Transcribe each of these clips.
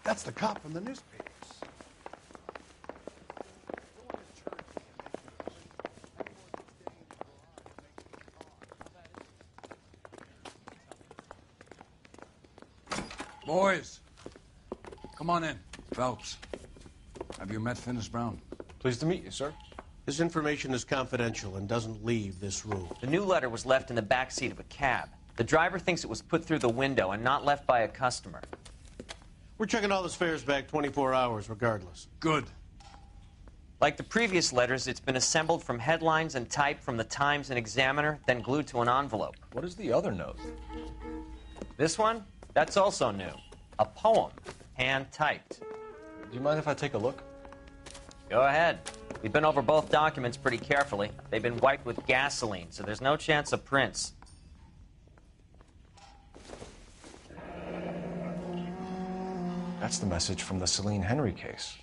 That's the cop from the newspapers. Boys, come on in. Phelps, have you met Finis Brown? Pleased to meet you, sir. This information is confidential and doesn't leave this room. The new letter was left in the back seat of a cab. The driver thinks it was put through the window and not left by a customer. We're checking all the fares back 24 hours regardless. Good. Like the previous letters, it's been assembled from headlines and typed from the Times and Examiner, then glued to an envelope. What is the other note? This one? That's also new. A poem, hand-typed. Do you mind if I take a look? Go ahead. We've been over both documents pretty carefully. They've been wiped with gasoline, so there's no chance of prints. That's the message from the Celine Henry case.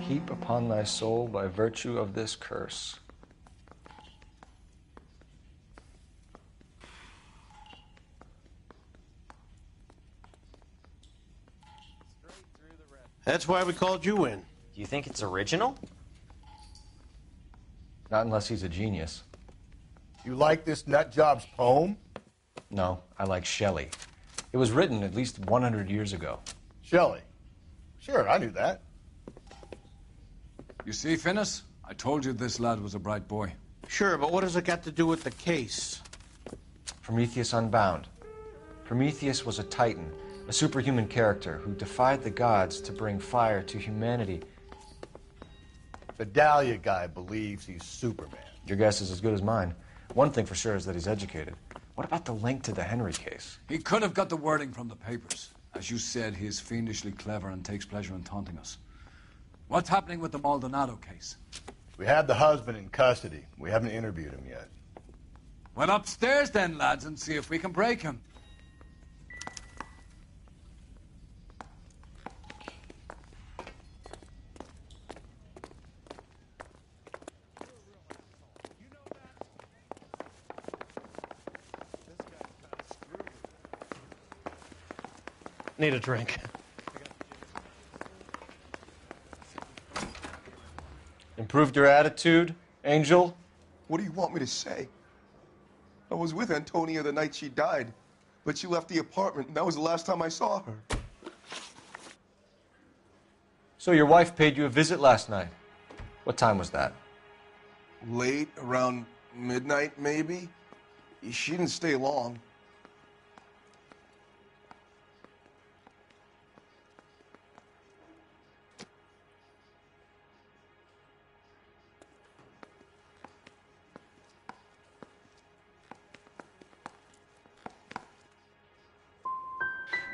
Heap upon thy soul by virtue of this curse. That's why we called you in. Do you think it's original? Not unless he's a genius. You like this nutjob's poem? No, I like Shelley. It was written at least 100 years ago. Shelley. Sure, I knew that. You see, Finis? I told you this lad was a bright boy. Sure, but what has it got to do with the case? Prometheus Unbound. Prometheus was a titan, a superhuman character who defied the gods to bring fire to humanity. The Dahlia guy believes he's Superman. Your guess is as good as mine. One thing for sure is that he's educated. What about the link to the Henry case? He could have got the wording from the papers. As you said, he is fiendishly clever and takes pleasure in taunting us. What's happening with the Maldonado case? We have the husband in custody. We haven't interviewed him yet. Well, upstairs then, lads, and see if we can break him. Need a drink. Improved your attitude, Angel? What do you want me to say? I was with Antonia the night she died, but she left the apartment, and that was the last time I saw her. So your wife paid you a visit last night. What time was that? Late, around midnight, maybe? She didn't stay long.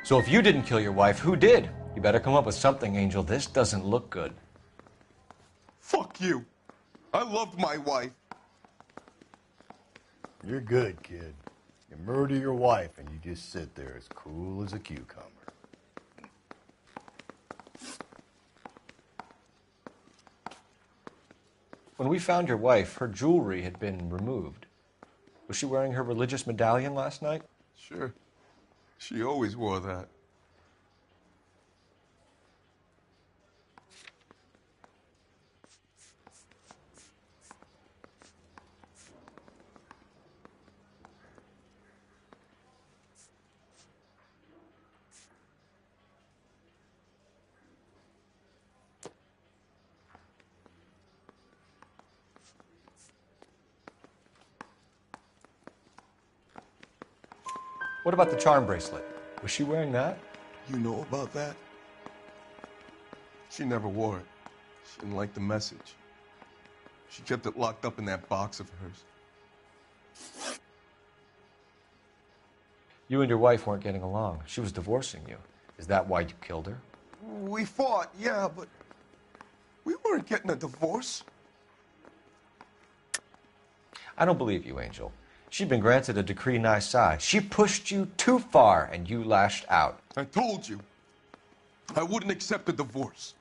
So if you didn't kill your wife, who did? You better come up with something, Angel. This doesn't look good. Fuck you. I loved my wife. You're good, kid. You murder your wife and you just sit there as cool as a cucumber. When we found your wife, her jewelry had been removed. Was she wearing her religious medallion last night? Sure. She always wore that. What about the charm bracelet? Was she wearing that? You know about that? She never wore it. She didn't like the message. She kept it locked up in that box of hers. You and your wife weren't getting along. She was divorcing you. Is that why you killed her? We fought, yeah, but we weren't getting a divorce. I don't believe you, Angel. She'd been granted a decree nisi. She pushed you too far, and you lashed out. I told you, I wouldn't accept a divorce.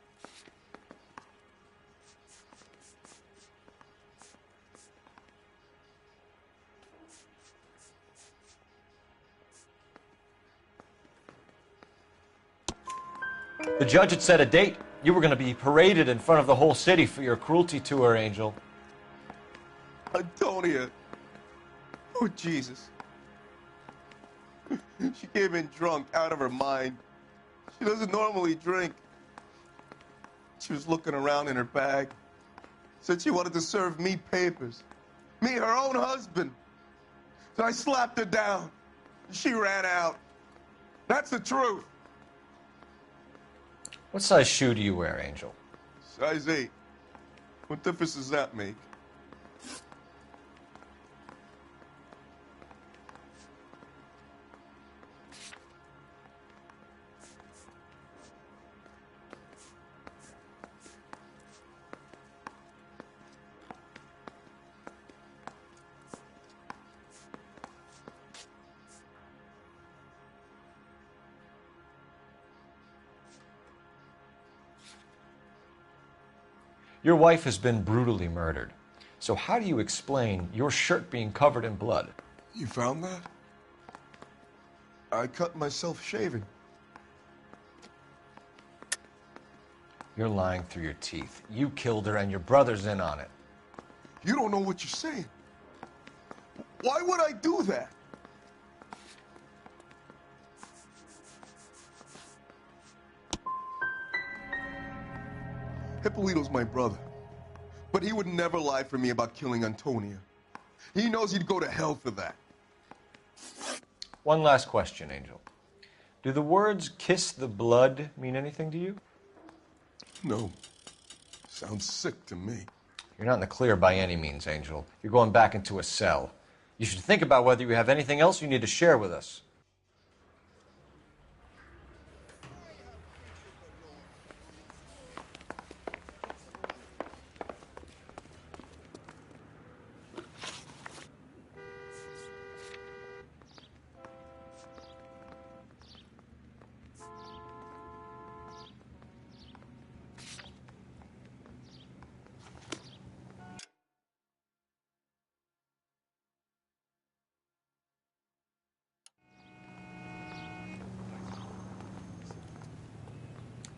The judge had set a date. You were going to be paraded in front of the whole city for your cruelty to her, Angel. Antonia. Oh, Jesus. She came in drunk, out of her mind. She doesn't normally drink. She was looking around in her bag. Said she wanted to serve me papers. Me, her own husband. So I slapped her down. She ran out. That's the truth. What size shoe do you wear, Angel? Size 8. What difference does that make? Your wife has been brutally murdered. So how do you explain your shirt being covered in blood? You found that? I cut myself shaving. You're lying through your teeth. You killed her and your brother's in on it. You don't know what you're saying. Why would I do that? Hippolito's my brother. But he would never lie for me about killing Antonia. He knows he'd go to hell for that. One last question, Angel. Do the words kiss the blood mean anything to you? No. Sounds sick to me. You're not in the clear by any means, Angel. You're going back into a cell. You should think about whether you have anything else you need to share with us.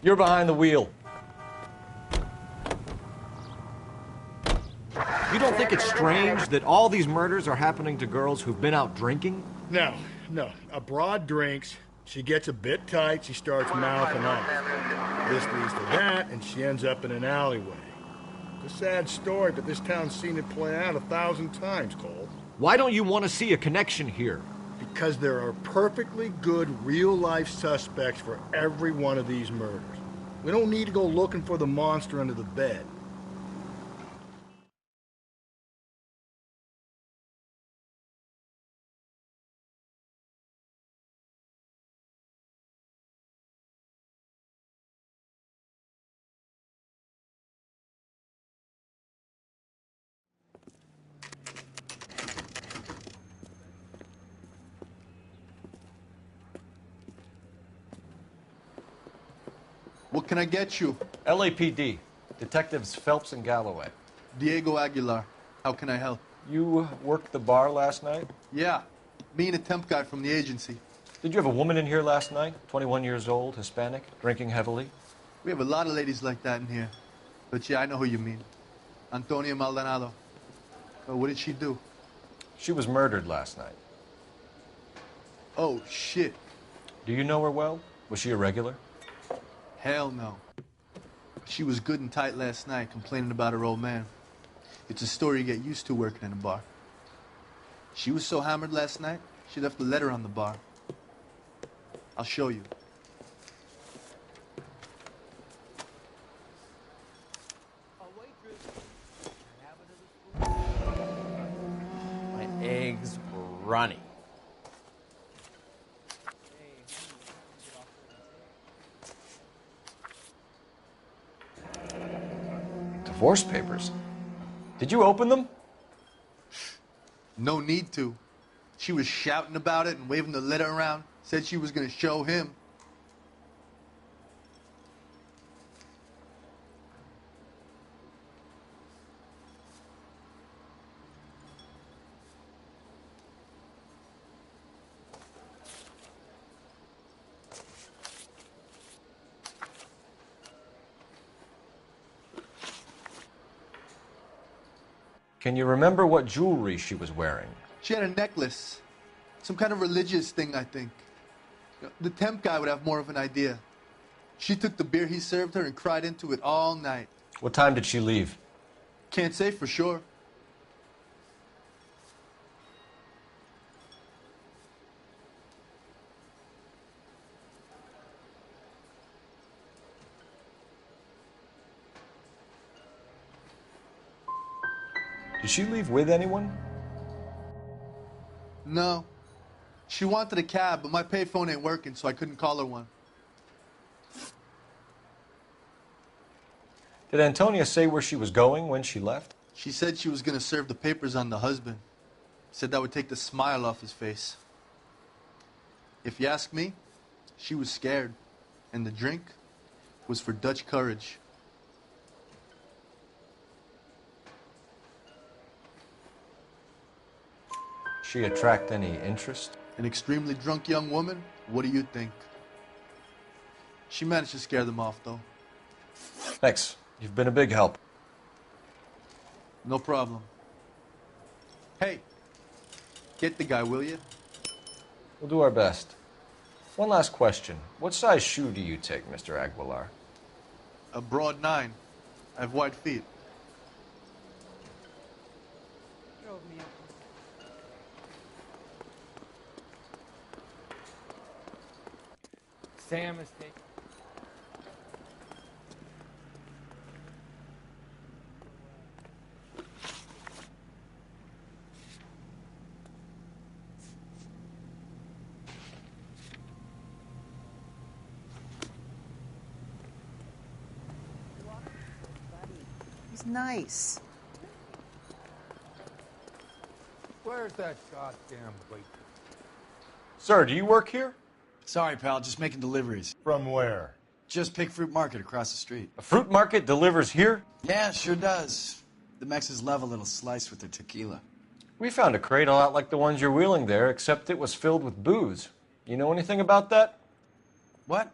You're behind the wheel. You don't think it's strange that all these murders are happening to girls who've been out drinking? No. A broad drinks, she gets a bit tight, she starts mouthing off. This leads to that, and she ends up in an alleyway. It's a sad story, but this town's seen it play out 1,000 times, Cole. Why don't you want to see a connection here? Because there are perfectly good real-life suspects for every one of these murders. We don't need to go looking for the monster under the bed. What can I get you? LAPD. Detectives Phelps and Galloway. Diego Aguilar. How can I help? You worked the bar last night? Yeah. Me and a temp guy from the agency. Did you have a woman in here last night? 21 years old, Hispanic, drinking heavily? We have a lot of ladies like that in here. But yeah, I know who you mean. Antonia Maldonado. What did she do? She was murdered last night. Oh, shit. Do you know her well? Was she a regular? Hell no. She was good and tight last night, complaining about her old man. It's a story you get used to working in a bar. She was so hammered last night, she left a letter on the bar. I'll show you. My eggs runny. Divorce papers? Did you open them? No need to. She was shouting about it and waving the letter around. Said she was going to show him. Can you remember what jewelry she was wearing? She had a necklace. Some kind of religious thing, I think. The temp guy would have more of an idea. She took the beer he served her and cried into it all night. What time did she leave? Can't say for sure. Did she leave with anyone? No. She wanted a cab, but my payphone ain't working, so I couldn't call her one. Did Antonia say where she was going when she left? She said she was going to serve the papers on the husband. Said that would take the smile off his face. If you ask me, she was scared. And the drink was for Dutch courage. She attract any interest? An extremely drunk young woman? What do you think? She managed to scare them off, though. Thanks. You've been a big help. No problem. Hey, get the guy, will you? We'll do our best. One last question. What size shoe do you take, Mr. Aguilar? A broad 9. I have wide feet. Sam is taking. He's nice. Where's that goddamn wait? Sir, do you work here? Sorry, pal, just making deliveries. From where? Just Pig Fruit Market across the street. A fruit market delivers here? Yeah, sure does. The Mexes love a little slice with their tequila. We found a crate a lot like the ones you're wheeling there, except it was filled with booze. You know anything about that? What?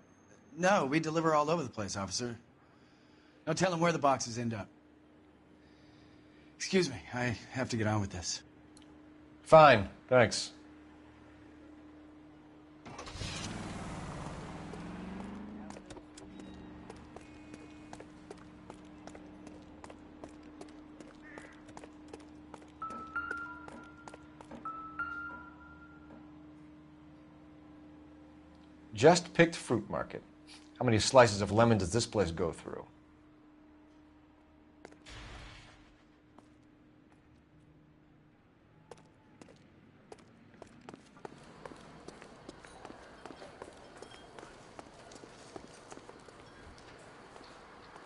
No, we deliver all over the place, officer. No telling where the boxes end up. Excuse me, I have to get on with this. Fine, thanks. Just picked fruit market. How many slices of lemon does this place go through?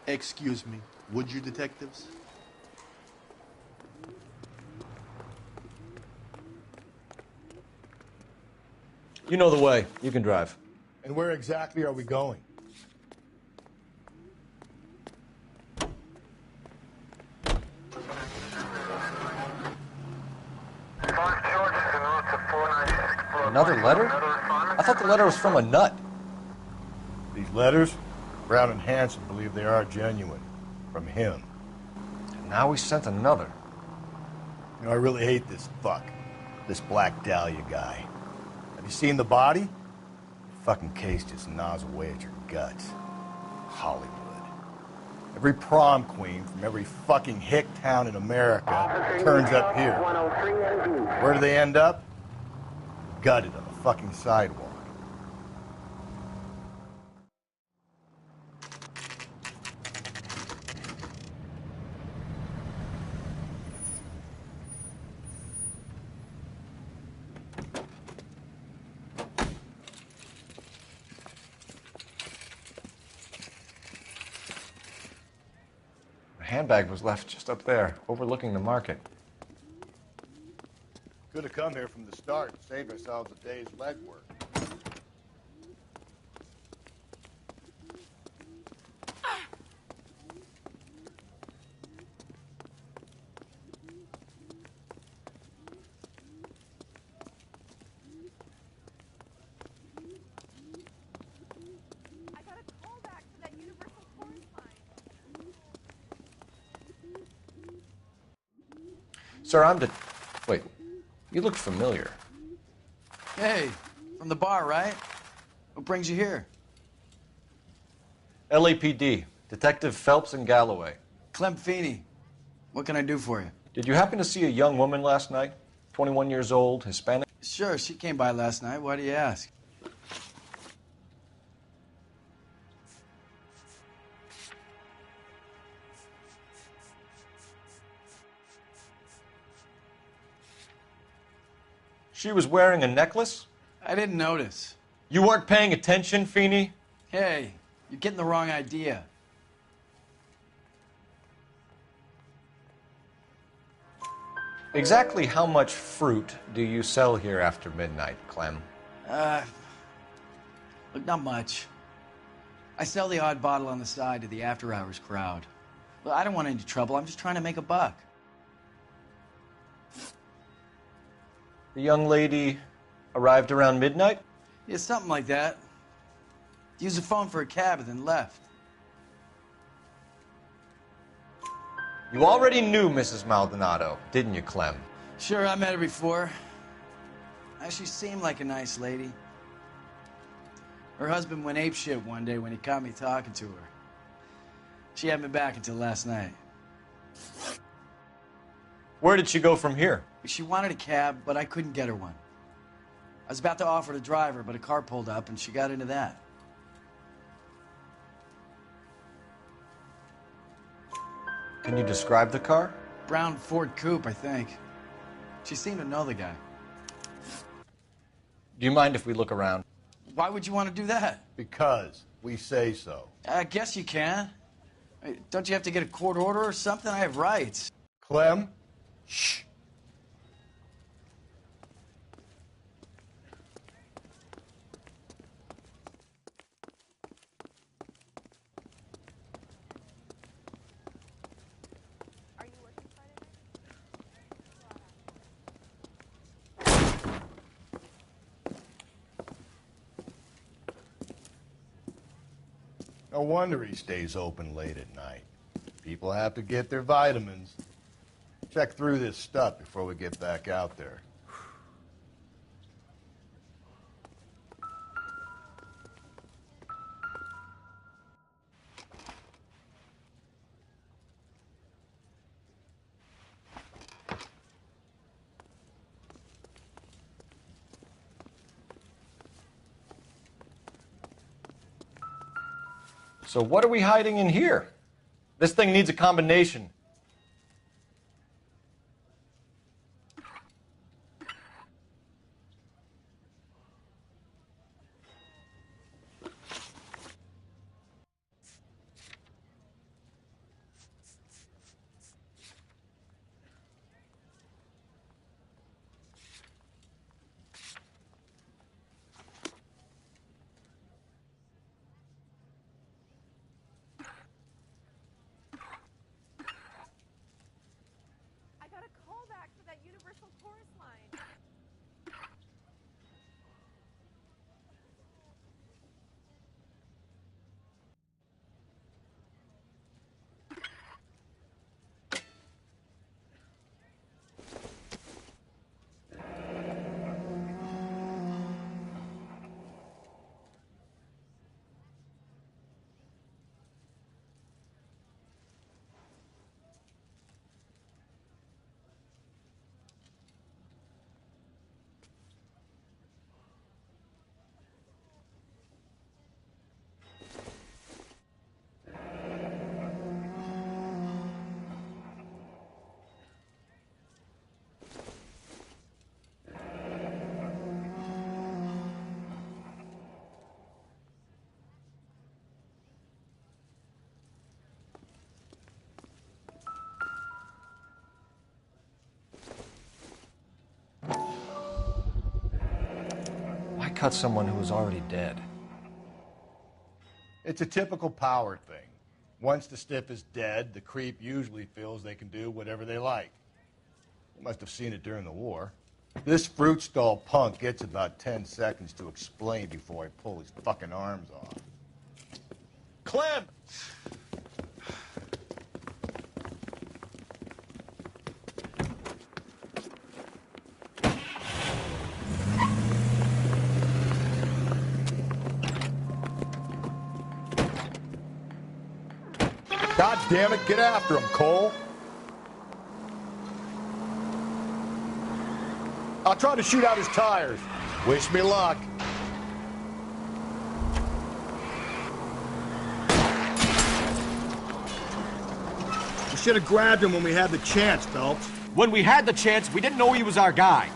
Excuse me, would you, detectives? You know the way. You can drive. And where exactly are we going? Another letter? I thought the letter was from a nut. These letters, Brown and Hanson believe they are genuine. From him. And now we sent another. You know, I really hate this fuck. This Black Dahlia guy. Have you seen the body? The fucking case just gnaws away at your guts. Hollywood. Every prom queen from every fucking hick town in America turns up here. Where do they end up? Gutted on the fucking sidewalk. The handbag was left just up there, overlooking the market. Could have come here from the start and saved ourselves a day's legwork. Sir, Wait, you look familiar. Hey, from the bar, right? What brings you here? LAPD, Detective Phelps and Galloway. Clem Feeney. What can I do for you? Did you happen to see a young woman last night? 21 years old, Hispanic? Sure, she came by last night. Why do you ask? She was wearing a necklace? I didn't notice. You weren't paying attention, Feeney? Hey, you're getting the wrong idea. Exactly how much fruit do you sell here after midnight, Clem? Look, not much. I sell the odd bottle on the side to the after-hours crowd. Well, I don't want any trouble. I'm just trying to make a buck. The young lady arrived around midnight? Yeah, something like that. Used the phone for a cab and then left. You already knew Mrs. Maldonado, didn't you, Clem? Sure, I met her before. She seemed like a nice lady. Her husband went apeshit one day when he caught me talking to her. She had me back until last night. Where did she go from here? She wanted a cab, but I couldn't get her one. I was about to offer to drive her, but a car pulled up and she got into that. Can you describe the car? Brown Ford Coupe, I think. She seemed to know the guy. Do you mind if we look around? Why would you want to do that? Because we say so. I guess you can. Don't you have to get a court order or something? I have rights. Clem? Shh. No wonder he stays open late at night. People have to get their vitamins. Check through this stuff before we get back out there. So what are we hiding in here? This thing needs a combination. cut someone who was already dead? It's a typical power thing. Once the stiff is dead, the creep usually feels they can do whatever they like. You must have seen it during the war. This fruit stall punk gets about 10 seconds to explain before I pull his fucking arms off. Clem! God damn it, get after him, Cole. I'll try to shoot out his tires. Wish me luck. We should have grabbed him when we had the chance, Phelps. When we had the chance, we didn't know he was our guy.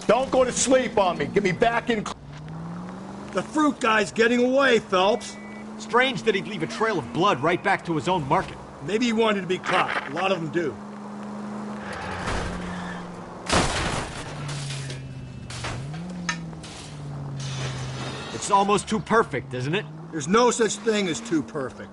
Don't go to sleep on me. Get me back in. The fruit guy's getting away, Phelps. Strange that he'd leave a trail of blood right back to his own market. Maybe he wanted to be caught. A lot of them do. It's almost too perfect, isn't it? There's no such thing as too perfect.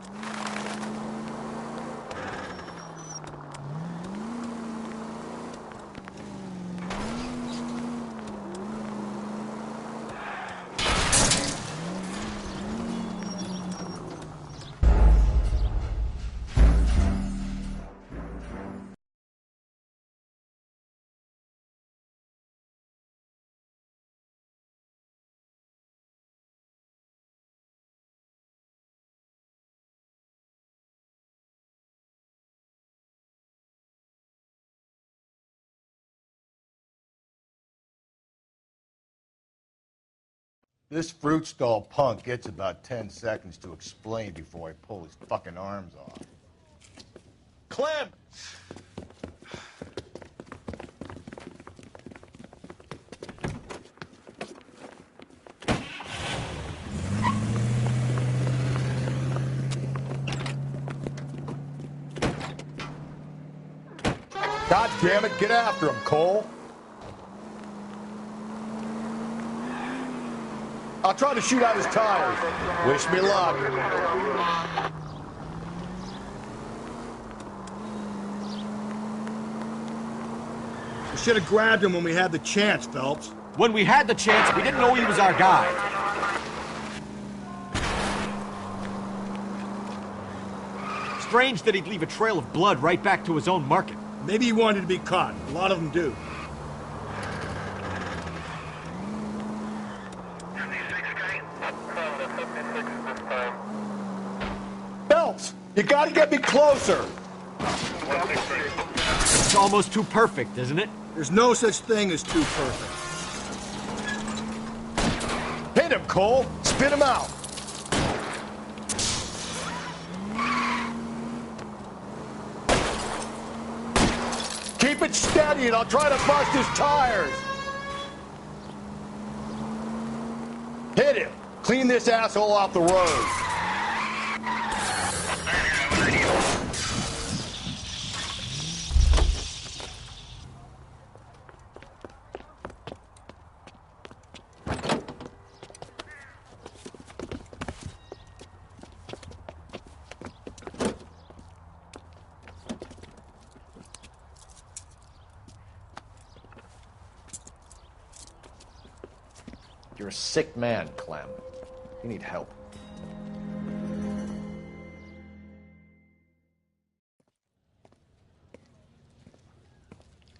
This fruit stall punk gets about 10 seconds to explain before I pull his fucking arms off. Clem! God damn it, get after him, Cole. I'll try to shoot out his tires. Wish me luck. We should have grabbed him when we had the chance, Phelps. When we had the chance, we didn't know he was our guy. Strange that he'd leave a trail of blood right back to his own market. Maybe he wanted to be caught. A lot of them do. Phelps, you gotta get me closer. It's almost too perfect, isn't it? There's no such thing as too perfect. Hit him, Cole. Spin him out. Keep it steady and I'll try to bust his tires. Hit him. Clean this asshole off the road. You're a sick man, Clem. You need help.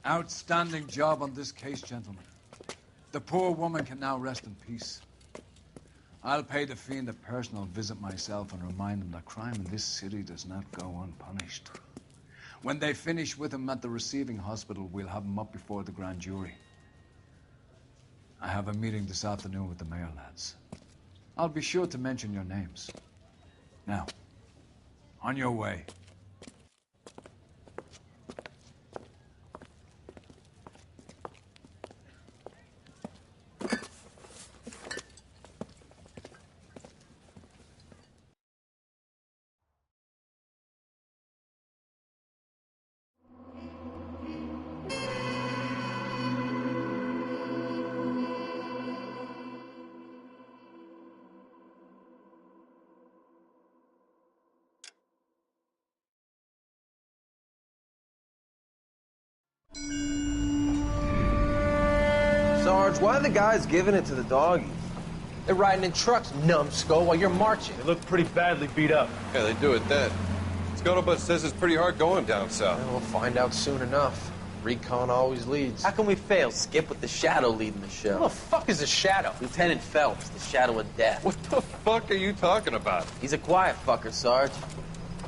Outstanding job on this case, gentlemen. The poor woman can now rest in peace. I'll pay the fiend a personal visit myself and remind him that crime in this city does not go unpunished. When they finish with him at the receiving hospital, we'll have him up before the grand jury. I have a meeting this afternoon with the mayor lads. I'll be sure to mention your names. Now, on your way. Sarge, why are the guys giving it to the doggies? They're riding in trucks, numbskull, while you're marching. They look pretty badly beat up. Yeah, they do it then. Scuttlebutt says it's pretty hard going down south. Well, we'll find out soon enough. Recon always leads. How can we fail, Skip, with the Shadow leading the show? Who the fuck is the Shadow? Lieutenant Phelps, the Shadow of Death. What the fuck are you talking about? He's a quiet fucker, Sarge.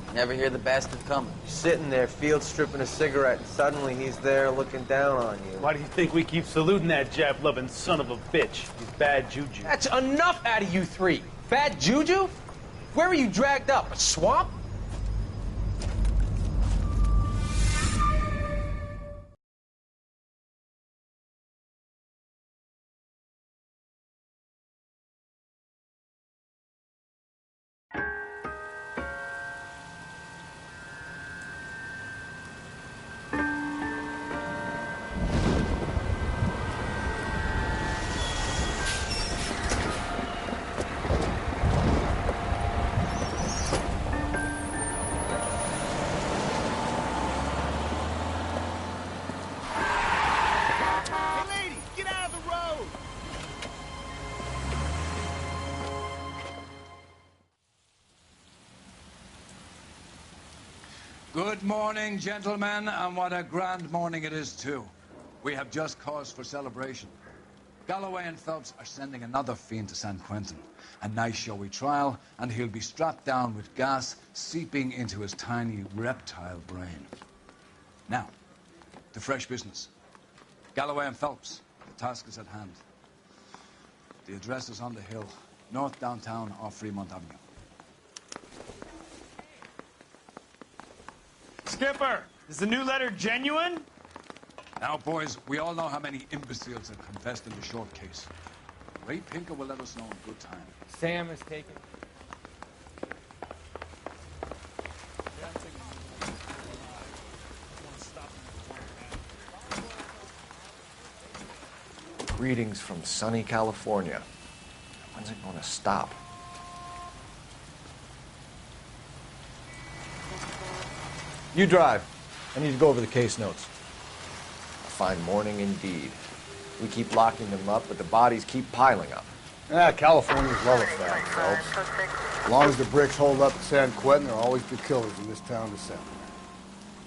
You never hear the bastard coming. You're sitting there, field stripping a cigarette, and suddenly he's there looking down on you. Why do you think we keep saluting that Jap-loving son of a bitch? He's bad juju. That's enough out of you three. Bad juju? Where were you dragged up? A swamp? Good morning, gentlemen, and what a grand morning it is, too. We have just cause for celebration. Galloway and Phelps are sending another fiend to San Quentin. A nice showy trial, and he'll be strapped down with gas seeping into his tiny reptile brain. Now, to fresh business. Galloway and Phelps, the task is at hand. The address is on the hill, north downtown off Fremont Avenue. Skipper, is the new letter genuine? Now, boys, we all know how many imbeciles have confessed in the short case. Ray Pinker will let us know in good time. Sam is taken. Greetings from sunny California. When's it going to stop? You drive. I need to go over the case notes. A fine morning indeed. We keep locking them up, but the bodies keep piling up. California's well established, Phelps. As long as the bricks hold up at San Quentin, there'll always be killers in this town to send.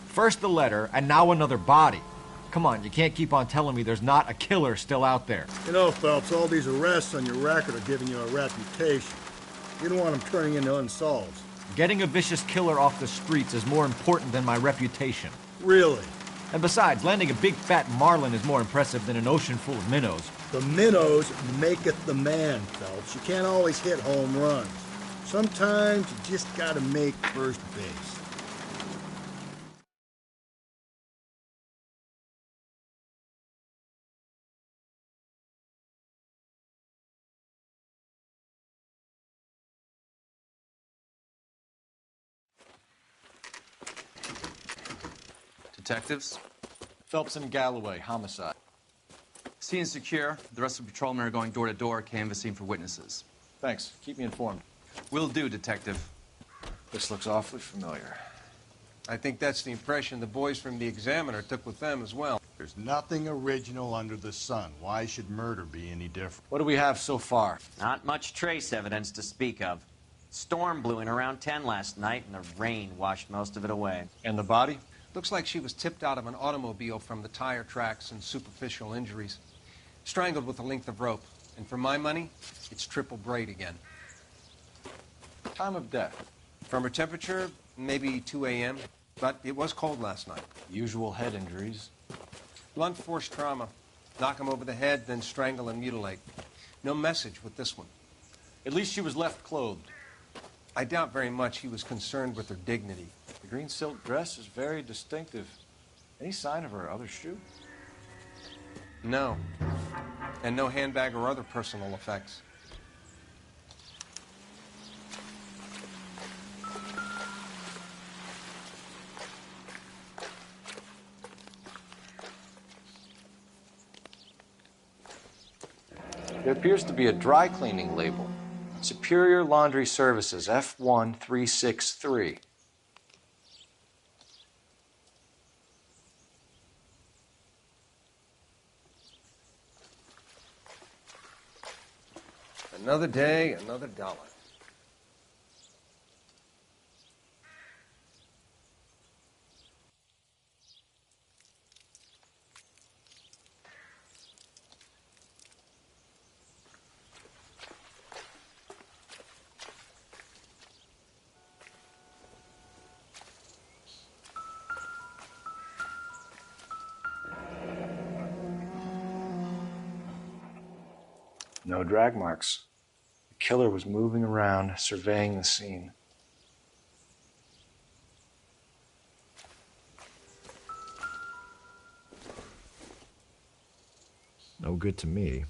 First the letter, and now another body. Come on, you can't keep on telling me there's not a killer still out there. You know, Phelps, all these arrests on your record are giving you a reputation. You don't want them turning into unsolved. Getting a vicious killer off the streets is more important than my reputation. Really? And besides, landing a big fat marlin is more impressive than an ocean full of minnows. The minnows maketh the man, Phelps. You can't always hit home runs. Sometimes you just gotta make first base. Detectives? Phelps and Galloway, homicide. Scene secure. The rest of the patrolmen are going door to door, canvassing for witnesses. Thanks. Keep me informed. Will do, Detective. This looks awfully familiar. I think that's the impression the boys from the Examiner took with them as well. There's nothing original under the sun. Why should murder be any different? What do we have so far? Not much trace evidence to speak of. Storm blew in around 10 last night, and the rain washed most of it away. And the body? Looks like she was tipped out of an automobile from the tire tracks and superficial injuries. Strangled with a length of rope. And for my money, it's triple braid again. Time of death? From her temperature, maybe 2 a.m., but it was cold last night. Usual head injuries. Blunt force trauma. Knock him over the head, then strangle and mutilate. No message with this one. At least she was left clothed. I doubt very much he was concerned with her dignity. The green silk dress is very distinctive. Any sign of her other shoe? No. And no handbag or other personal effects. There appears to be a dry cleaning label. Superior Laundry Services, F1363. Another day, another dollar. No drag marks. The killer was moving around, surveying the scene. No good to me.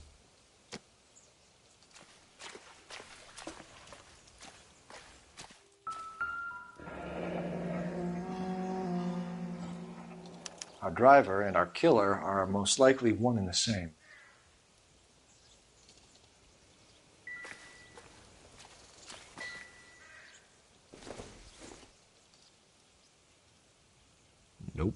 Our driver and our killer are most likely one and the same. Nope.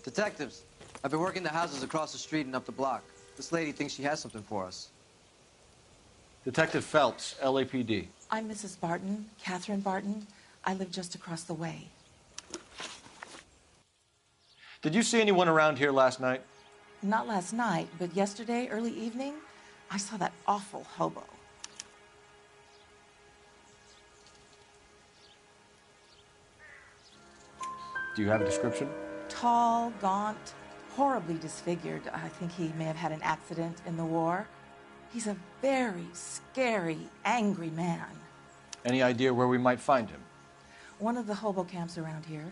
Detectives, I've been working the houses across the street and up the block. This lady thinks she has something for us. Detective Phelps, LAPD. I'm Mrs. Barton, Catherine Barton. I live just across the way. Did you see anyone around here last night? Not last night, but yesterday, early evening, I saw that awful hobo. Do you have a description? Tall, gaunt, horribly disfigured. I think he may have had an accident in the war. He's a very scary, angry man. Any idea where we might find him? One of the hobo camps around here.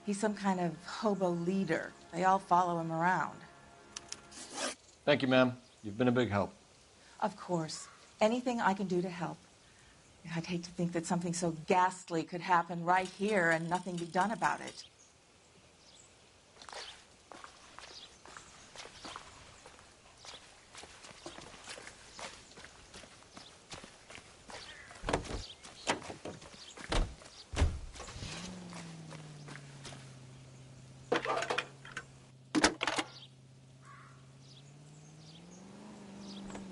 He's some kind of hobo leader. They all follow him around. Thank you, ma'am. You've been a big help. Of course. Anything I can do to help. I'd hate to think that something so ghastly could happen right here and nothing be done about it.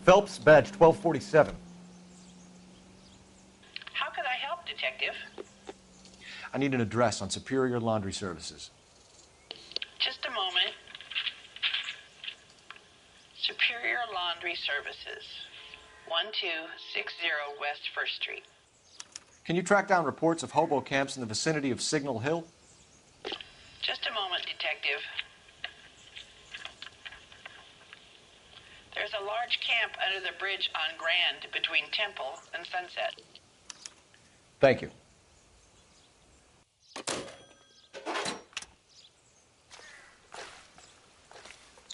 Phelps, badge 1247. How could I help, Detective? I need an address on Superior Laundry Services. Just a moment. Superior Laundry Services, 1260 West 1st Street. Can you track down reports of hobo camps in the vicinity of Signal Hill? Just a moment, Detective. There's a large camp under the bridge on Grand between Temple and Sunset. Thank you.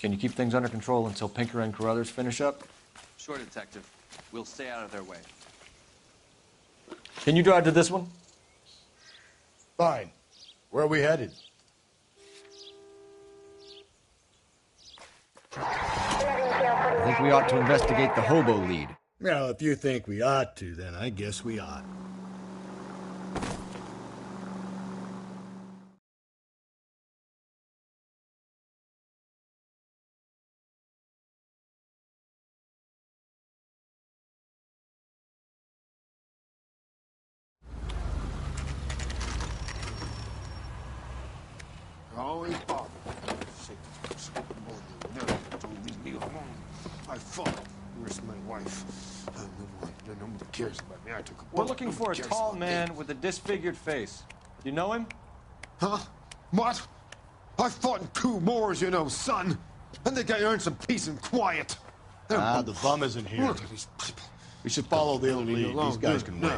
Can you keep things under control until Pinker and Carruthers finish up? Sure, Detective. We'll stay out of their way. Can you drive to this one? Fine. Where are we headed? I think we ought to investigate the hobo lead. Well, if you think we ought to, then I guess we ought. Always bother. I fought. Where's my wife? Nobody cares about me. I took a We're looking for a tall man with a disfigured face. You know him? Huh? What? I fought in 2 wars, you know, son. I think I earned some peace and quiet. The bum isn't here. Look at these people. We should follow the lead. These guys can wait.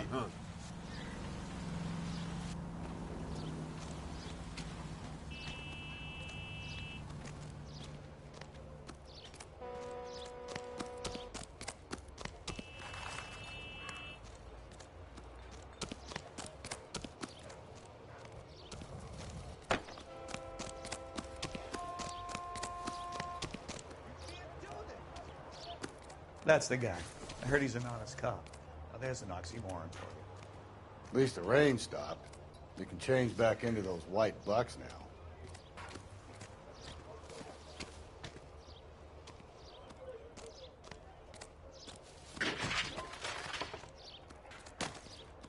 That's the guy. I heard he's an honest cop. Now there's an oxymoron for you. At least the rain stopped. You can change back into those white bucks now.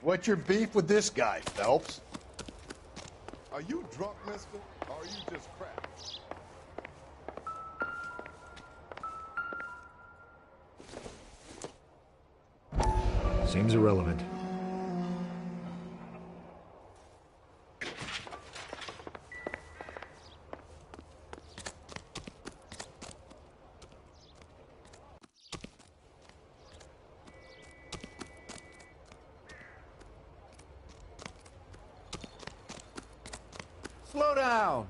What's your beef with this guy, Phelps? Are you drunk, mister? Or are you just crap? Seems irrelevant. Slow down!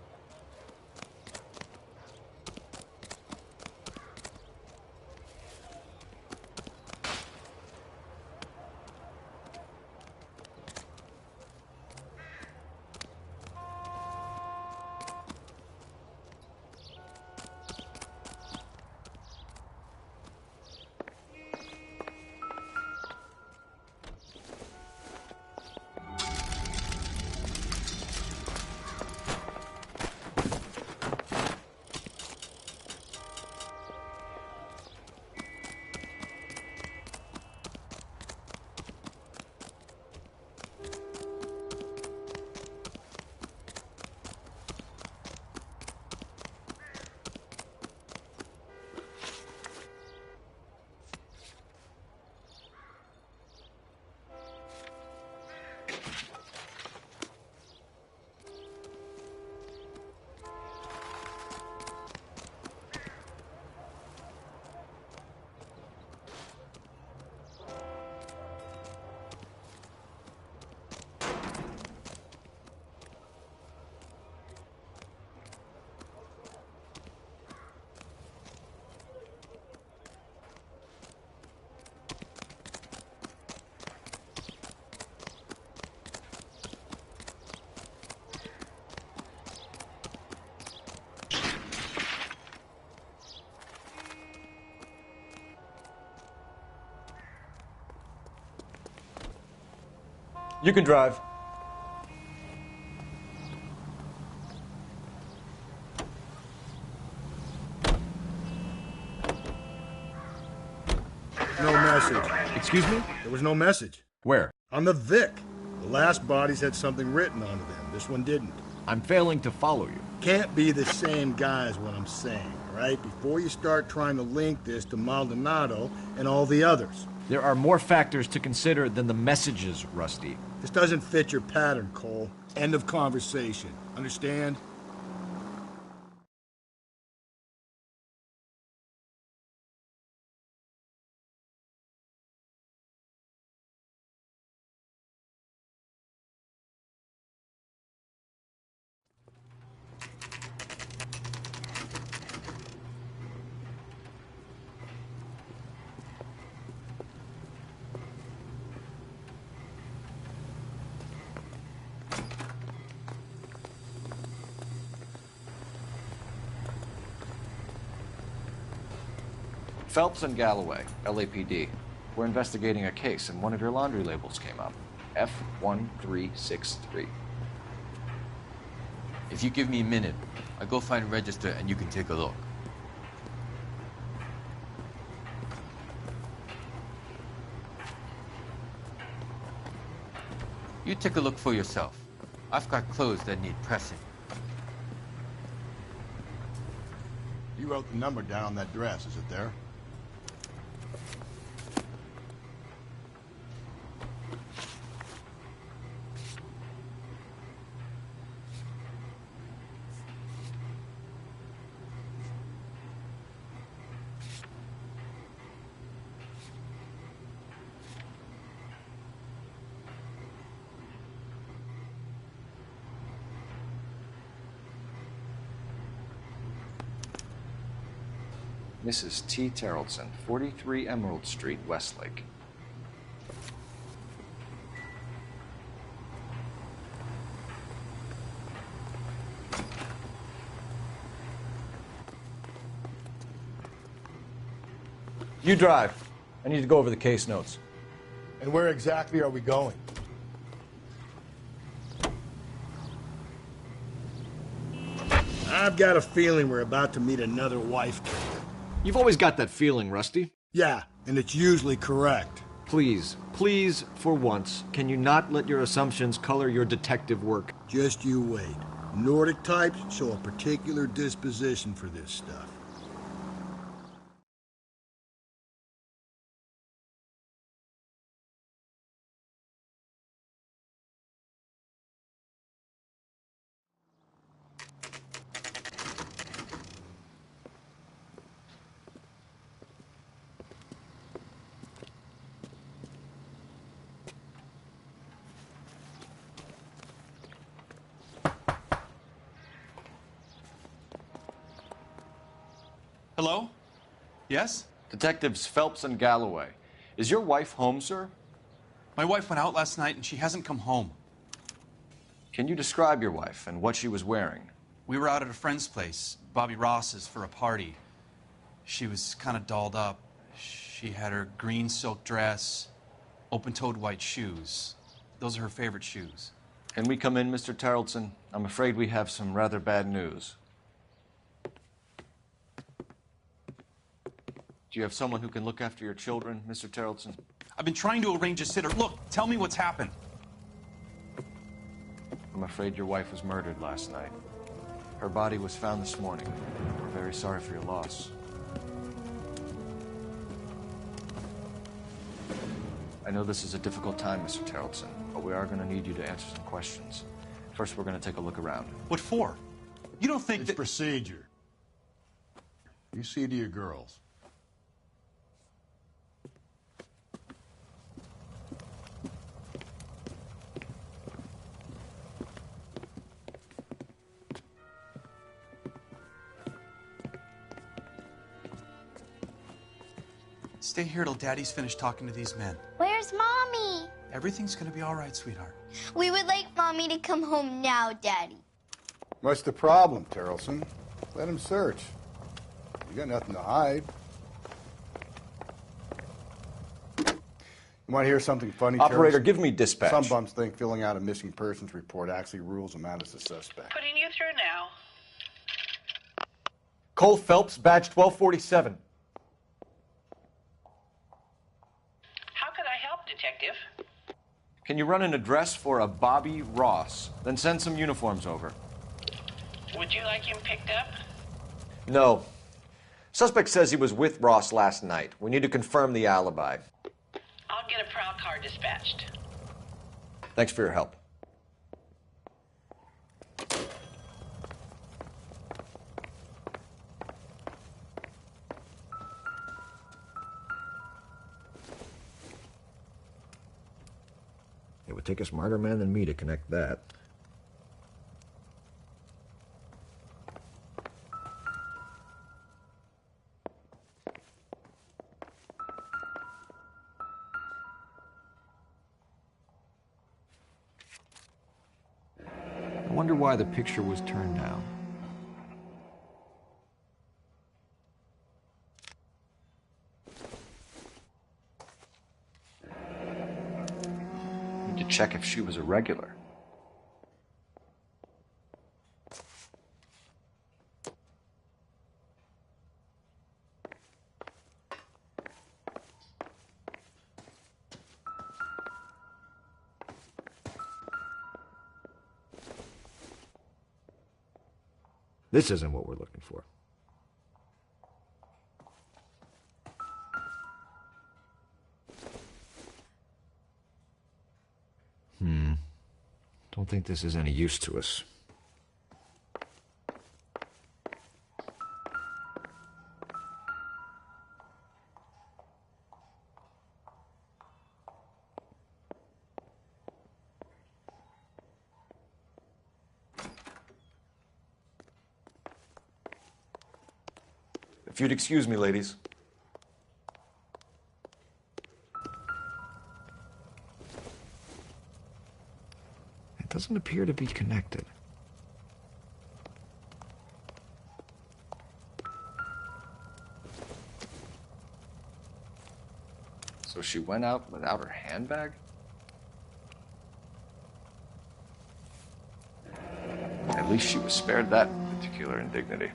You can drive. No message. Excuse me? There was no message. Where? On the Vic. The last bodies had something written onto them. This one didn't. I'm failing to follow you. Can't be the same guy is what I'm saying, right? Before you start trying to link this to Maldonado and all the others. There are more factors to consider than the messages, Rusty. This doesn't fit your pattern, Cole. End of conversation. Understand? Phelps and Galloway, LAPD. We're investigating a case, and one of your laundry labels came up. F1363. If you give me a minute, I'll go find a register and you can take a look. You take a look for yourself. I've got clothes that need pressing. You wrote the number down on that dress, is it there? Mrs. T. Terrellson, 43 Emerald Street, Westlake. You drive. I need to go over the case notes. And where exactly are we going? I've got a feeling we're about to meet another wife killer. You've always got that feeling, Rusty. Yeah, and it's usually correct. Please, please, for once, can you not let your assumptions color your detective work? Just you wait. Nordic types show a particular disposition for this stuff. Hello? Yes? Detectives Phelps and Galloway. Is your wife home, sir? My wife went out last night and she hasn't come home. Can you describe your wife and what she was wearing? We were out at a friend's place, Bobby Ross's, for a party. She was kind of dolled up. She had her green silk dress, open-toed white shoes. Those are her favorite shoes. Can we come in, Mr. Tarleton? I'm afraid we have some rather bad news. Do you have someone who can look after your children, Mr. Tarleton? I've been trying to arrange a sitter. Look, tell me what's happened. I'm afraid your wife was murdered last night. Her body was found this morning. We're very sorry for your loss. I know this is a difficult time, Mr. Tarleton, but we are going to need you to answer some questions. First, we're going to take a look around. What for? You don't think It's procedure. You see to your girls. Stay here till Daddy's finished talking to these men. Where's Mommy? Everything's gonna be all right, sweetheart. We would like Mommy to come home now, Daddy. What's the problem, Tarleton? Let him search. You got nothing to hide. You want to hear something funny, Operator, Tarleton? give me dispatch. Some bums think filling out a missing persons report actually rules them out as a suspect. Putting you through now. Cole Phelps, badge 1247. How could I help, Detective? Can you run an address for a Bobby Ross? Then send some uniforms over. Would you like him picked up? No. Suspect says he was with Ross last night. We need to confirm the alibi. I'll get a prowl car dispatched. Thanks for your help. It would take a smarter man than me to connect that. I wonder why the picture was turned down. Need to check if she was a regular. This isn't what we're looking for. Don't think this is any use to us. If you'd excuse me, ladies. It doesn't appear to be connected. So she went out without her handbag? At least she was spared that particular indignity.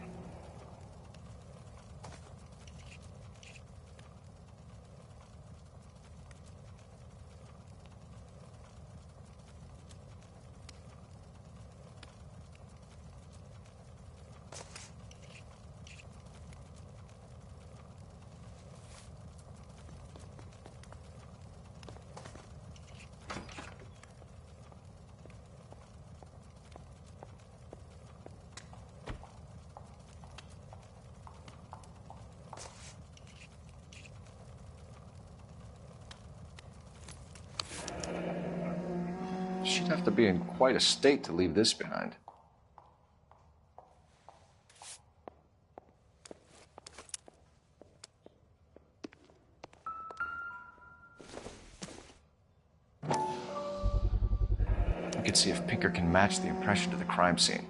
She'd have to be in quite a state to leave this behind. We could see if Pinker can match the impression to the crime scene.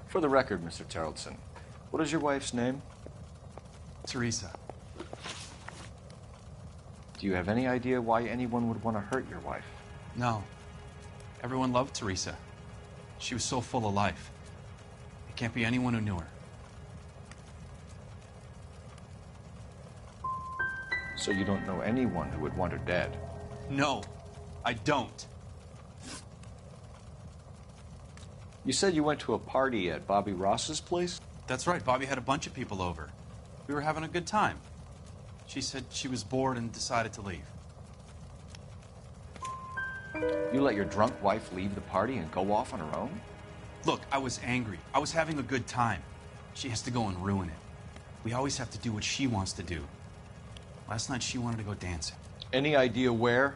For the record, Mr. Terrellson, what is your wife's name? Teresa. Do you have any idea why anyone would want to hurt your wife? No. Everyone loved Teresa. She was so full of life. It can't be anyone who knew her. So you don't know anyone who would want her dead? No, I don't. You said you went to a party at Bobby Ross's place? That's right. Bobby had a bunch of people over. We were having a good time. She said she was bored and decided to leave. You let your drunk wife leave the party and go off on her own? Look, I was angry. I was having a good time. She has to go and ruin it. We always have to do what she wants to do. Last night she wanted to go dancing. Any idea where?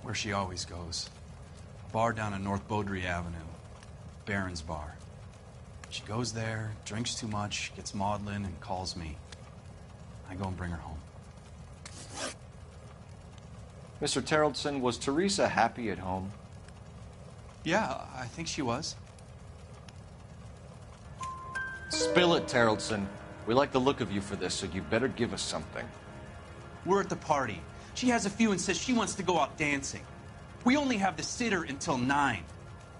Where she always goes. A bar down on North Beaudry Avenue. Baron's Bar. She goes there, drinks too much, gets maudlin, and calls me. I go and bring her home. Mr. Terrellson, was Teresa happy at home? Yeah, I think she was. Spill it, Terrellson. We like the look of you for this, so you better give us something. We're at the party. She has a few and says she wants to go out dancing. We only have the sitter until 9.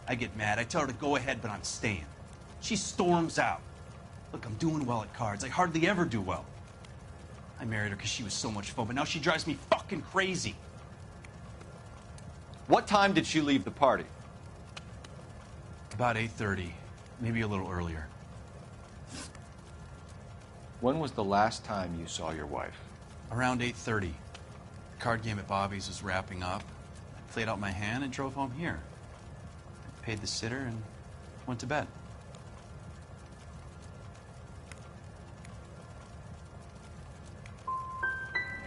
I get mad. I tell her to go ahead, but I'm staying. She storms out. Look, I'm doing well at cards. I hardly ever do well. I married her because she was so much fun, but now she drives me fucking crazy. What time did she leave the party? About 8:30, maybe a little earlier. When was the last time you saw your wife? Around 8:30. The card game at Bobby's was wrapping up. I played out my hand and drove home here. I paid the sitter and went to bed.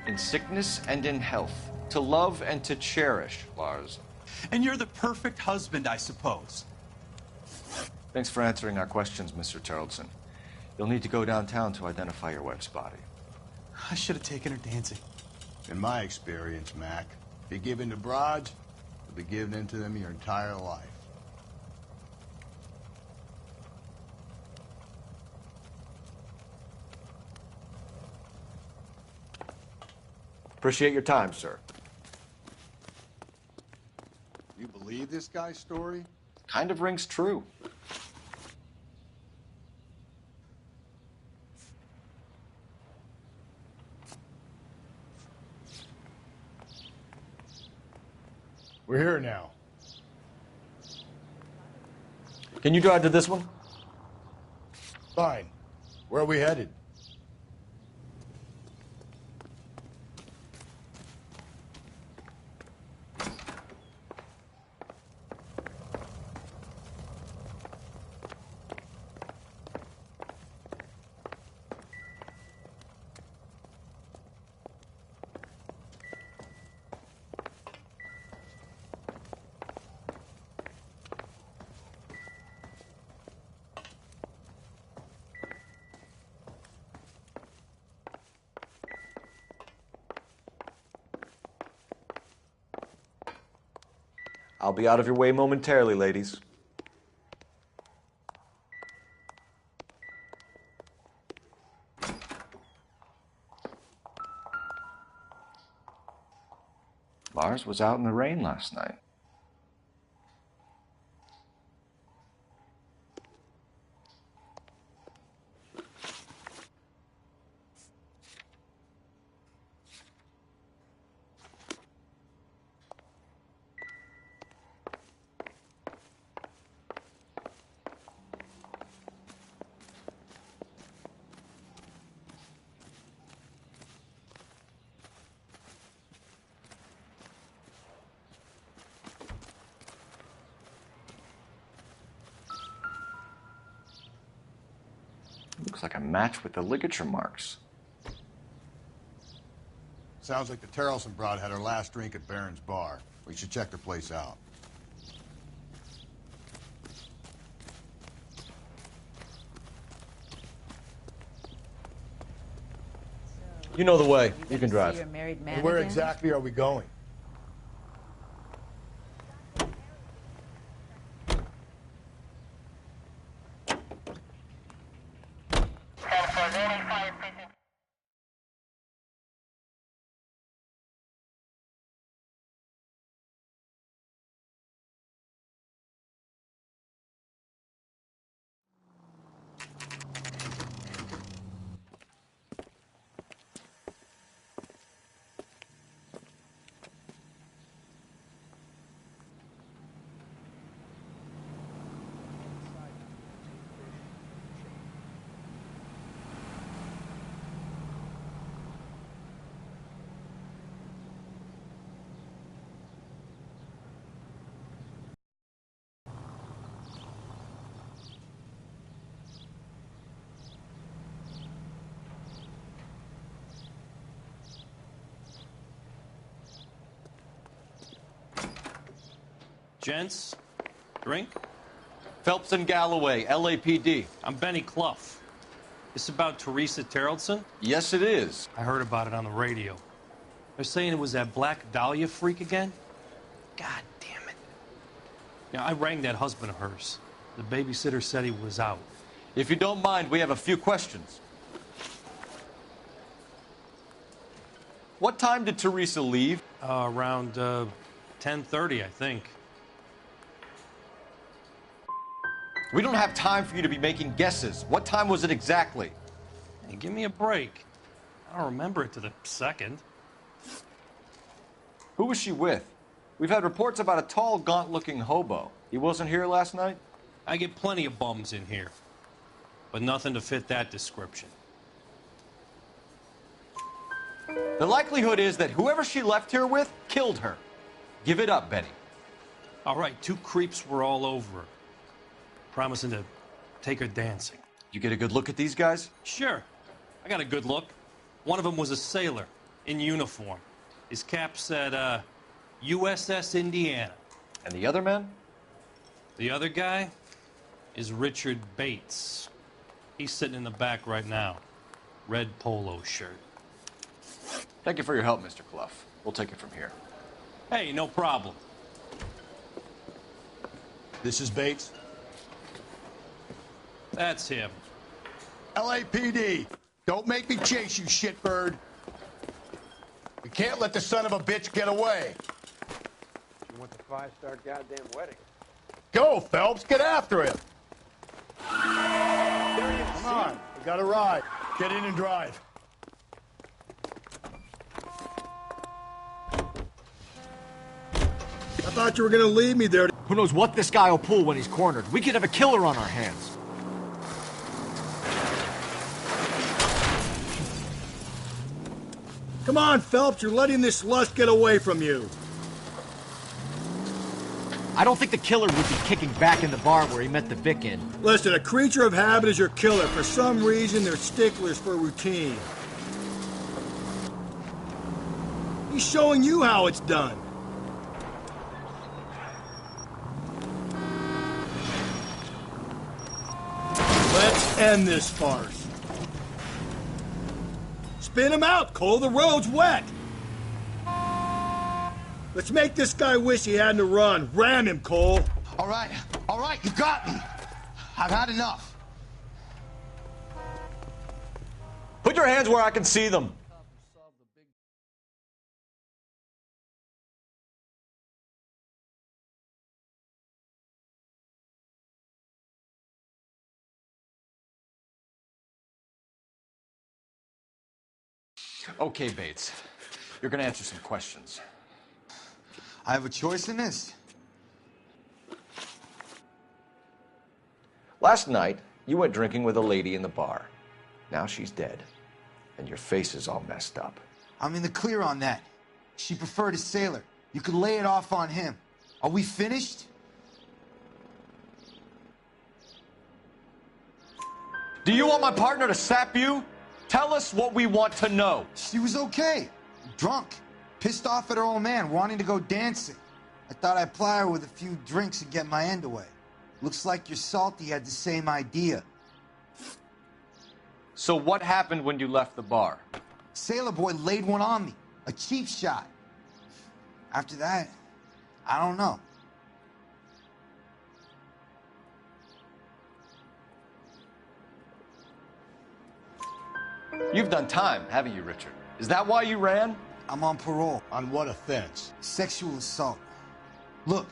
In sickness and in health, to love and to cherish, Lars. And you're the perfect husband, I suppose. Thanks for answering our questions, Mr. Terrellson. You'll need to go downtown to identify your wife's body. I should have taken her dancing. In my experience, Mac, if you give in to broads, you'll be giving in to them your entire life. Appreciate your time, sir. You believe this guy's story? Kind of rings true. We're here now. Can you drive to this one? Fine. Where are we headed? I'll be out of your way momentarily, ladies. Lars was out in the rain last night. Looks like a match with the ligature marks. Sounds like the Terrelson broad had her last drink at Barron's bar. We should check the place out. You know the way. You can drive. And where exactly are we going? Gents, drink? Phelps and Galloway, LAPD. I'm Benny Clough. This about Teresa Terrelson? Yes, it is. I heard about it on the radio. They're saying it was that Black Dahlia freak again? God damn it. Yeah, I rang that husband of hers. The babysitter said he was out. If you don't mind, we have a few questions. What time did Teresa leave? Around 10:30, I think. We don't have time for you to be making guesses. What time was it exactly? Hey, give me a break. I don't remember it to the second. Who was she with? We've had reports about a tall, gaunt-looking hobo. He wasn't here last night? I get plenty of bums in here, but nothing to fit that description. The likelihood is that whoever she left here with killed her. Give it up, Benny. All right, two creeps were all over her, promising to take her dancing. You get a good look at these guys? Sure. I got a good look. One of them was a sailor in uniform. His cap said, USS Indiana. And the other man? The other guy is Richard Bates. He's sitting in the back right now. Red polo shirt. Thank you for your help, Mr. Clough. We'll take it from here. Hey, no problem. This is Bates? That's him. LAPD, don't make me chase you, shitbird. We can't let the son of a bitch get away. You want the five-star goddamn wedding? Go, Phelps, get after him. Come on, we got a ride. Get in and drive. I thought you were gonna leave me there. Who knows what this guy will pull when he's cornered? We could have a killer on our hands. Come on, Phelps, you're letting this lust get away from you. I don't think the killer would be kicking back in the bar where he met the Vic in. Listen, a creature of habit is your killer. For some reason, they're sticklers for routine. He's showing you how it's done. Let's end this farce. Spin him out, Cole. The road's wet. Let's make this guy wish he hadn't to run. Ram him, Cole. All right, you got me. I've had enough. Put your hands where I can see them. Okay, Bates. You're gonna answer some questions. I have a choice in this. Last night, you went drinking with a lady in the bar. Now she's dead, and your face is all messed up. I'm in the clear on that. She preferred a sailor. You could lay it off on him. Are we finished? Do you want my partner to sap you? Tell us what we want to know. She was okay. Drunk. Pissed off at her old man, wanting to go dancing. I thought I'd ply her with a few drinks and get my end away. Looks like your salty had the same idea. So what happened when you left the bar? Sailor boy laid one on me. A cheap shot. After that, I don't know. You've done time, haven't you, Richard? Is that why you ran? I'm on parole. On what offense? Sexual assault. Look,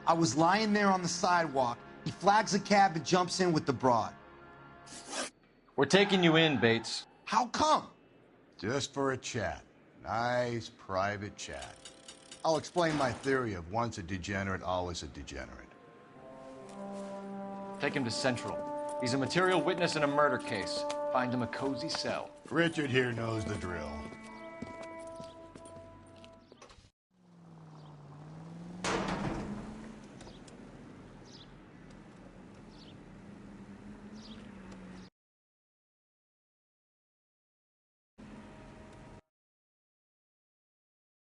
I was lying there on the sidewalk. He flags a cab and jumps in with the broad. We're taking you in, Bates. How come? Just for a chat. Nice, private chat. I'll explain my theory of once a degenerate, always a degenerate. Take him to Central. He's a material witness in a murder case. Find him a cozy cell. Richard here knows the drill.